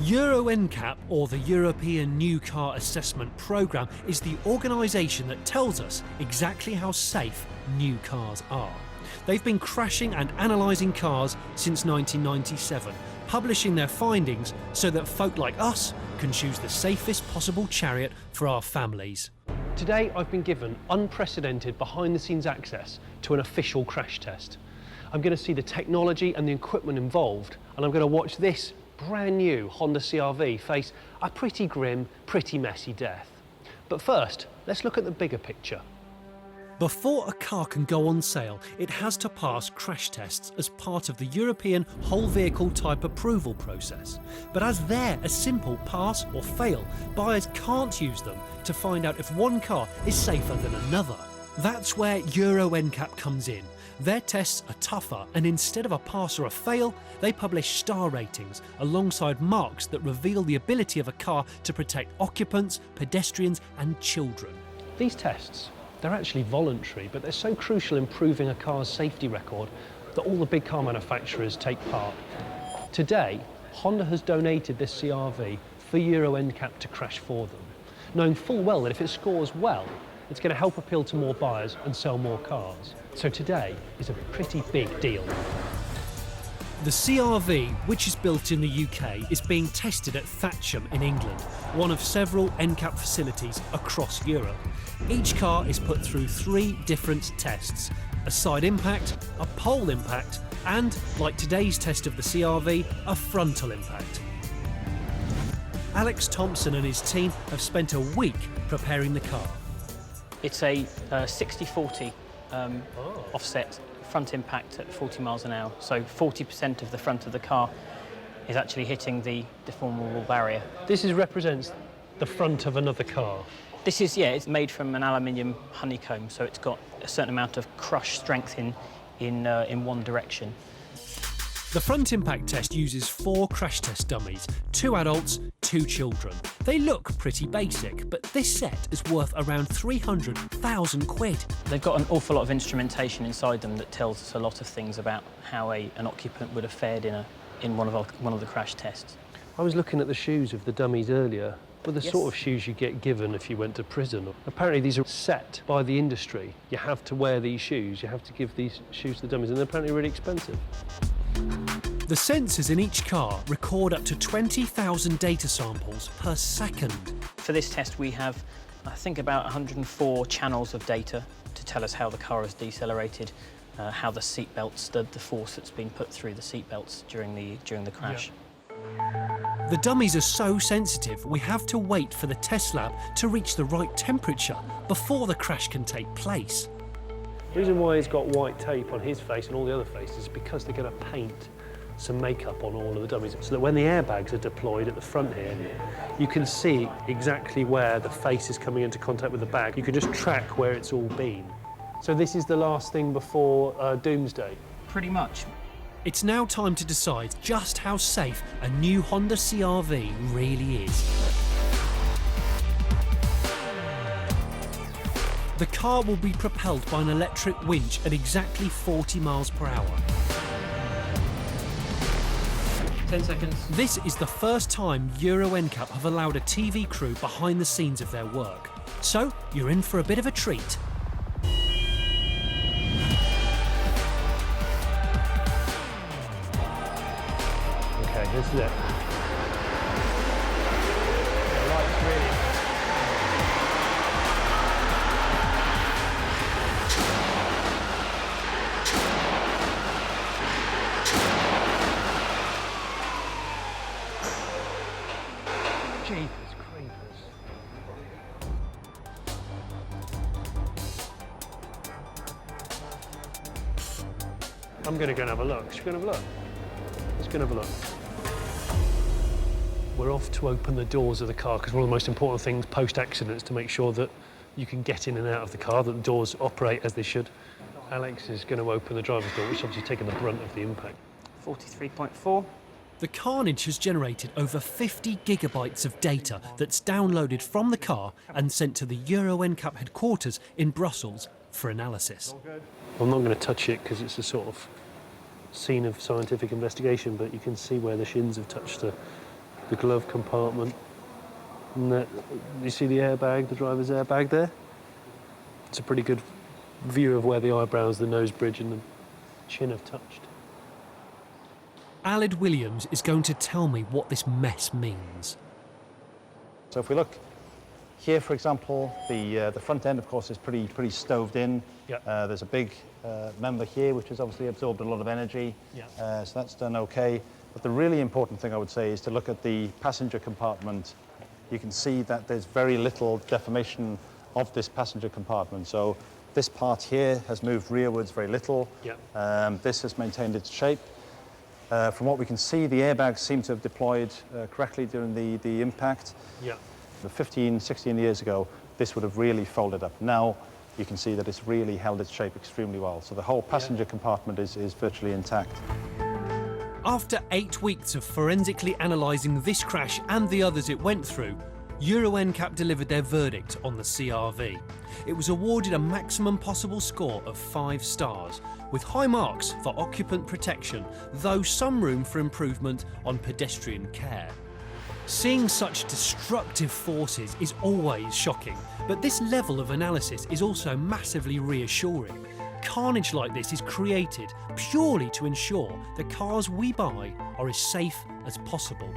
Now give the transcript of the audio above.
Euro NCAP, or the European New Car Assessment Programme, is the organisation that tells us exactly how safe new cars are. They've been crashing and analysing cars since 1997, publishing their findings so that folk like us can choose the safest possible chariot for our families. Today I've been given unprecedented behind-the-scenes access to an official crash test. I'm going to see the technology and the equipment involved, and I'm going to watch this brand new Honda CR-V face a pretty grim, pretty messy death. But first, let's look at the bigger picture. Before a car can go on sale, it has to pass crash tests as part of the European whole vehicle type approval process. But as they're a simple pass or fail, buyers can't use them to find out if one car is safer than another. That's where Euro NCAP comes in. Their tests are tougher, and instead of a pass or a fail, they publish star ratings alongside marks that reveal the ability of a car to protect occupants, pedestrians and children. These tests, they're actually voluntary, but they're so crucial in proving a car's safety record that all the big car manufacturers take part. Today, Honda has donated this CR-V for Euro NCAP to crash for them, knowing full well that if it scores well, it's going to help appeal to more buyers and sell more cars. So today is a pretty big deal. The CR-V, which is built in the UK, is being tested at Thatcham in England, one of several NCAP facilities across Europe. Each car is put through 3 different tests: a side impact, a pole impact, and, like today's test of the CR-V, a frontal impact. Alex Thompson and his team have spent a week preparing the car. It's a 60-40 offset front impact at 40 miles an hour. So 40% of the front of the car is actually hitting the deformable barrier. This represents the front of another car. This is, yeah, it's made from an aluminium honeycomb, so it's got a certain amount of crush strength in one direction. The front impact test uses 4 crash test dummies, 2 adults, 2 children. They look pretty basic, but this set is worth around 300,000 quid. They've got an awful lot of instrumentation inside them that tells us a lot of things about how an occupant would have fared in one of the crash tests. I was looking at the shoes of the dummies earlier, but the Yes. sort of shoes you get given if you went to prison. Apparently these are set by the industry. You have to wear these shoes, you have to give these shoes to the dummies, and they're apparently really expensive. The sensors in each car record up to 20,000 data samples per second. For this test, we have, I think, about 104 channels of data to tell us how the car has decelerated, how the seat belts, the force that's been put through the seat belts during the crash. Yeah. The dummies are so sensitive, we have to wait for the test lab to reach the right temperature before the crash can take place. The reason why he's got white tape on his face and all the other faces is because they're going to paint some makeup on all of the dummies, so that when the airbags are deployed at the front here, you can see exactly where the face is coming into contact with the bag. You can just track where it's all been. So this is the last thing before doomsday? Pretty much. It's now time to decide just how safe a new Honda CR-V really is. The car will be propelled by an electric winch at exactly 40 miles per hour. 10 seconds. This is the first time Euro NCAP have allowed a TV crew behind the scenes of their work. So, you're in for a bit of a treat. Okay, this is it. The light's really... Jeepers creepers. I'm going to go and have a look. Should we go and have a look? Let's go and have a look. We're off to open the doors of the car, because one of the most important things post-accident is to make sure that you can get in and out of the car, that the doors operate as they should. Alex is going to open the driver's door, which is obviously taking the brunt of the impact. 43.4. The carnage has generated over 50 gigabytes of data that's downloaded from the car and sent to the Euro NCAP headquarters in Brussels for analysis. I'm not going to touch it because it's a sort of scene of scientific investigation, but you can see where the shins have touched the the glove compartment. And you see the airbag, the driver's airbag there? It's a pretty good view of where the eyebrows, the nose bridge and the chin have touched. Aled Williams is going to tell me what this mess means. So if we look here, for example, the front end, of course, is pretty stoved in. Yep. There's a big member here, which has obviously absorbed a lot of energy. Yep. So that's done okay. But the really important thing I would say is to look at the passenger compartment. You can see that there's very little deformation of this passenger compartment. So this part here has moved rearwards very little. Yep. This has maintained its shape. From what we can see, the airbags seem to have deployed correctly during the impact. Yeah. 15, 16 years ago, this would have really folded up. Now you can see that it's really held its shape extremely well. So the whole passenger compartment is virtually intact. After 8 weeks of forensically analysing this crash and the others it went through, Euro NCAP delivered their verdict on the CRV. It was awarded a maximum possible score of 5 stars, with high marks for occupant protection, though some room for improvement on pedestrian care. Seeing such destructive forces is always shocking, but this level of analysis is also massively reassuring. Carnage like this is created purely to ensure the cars we buy are as safe as possible.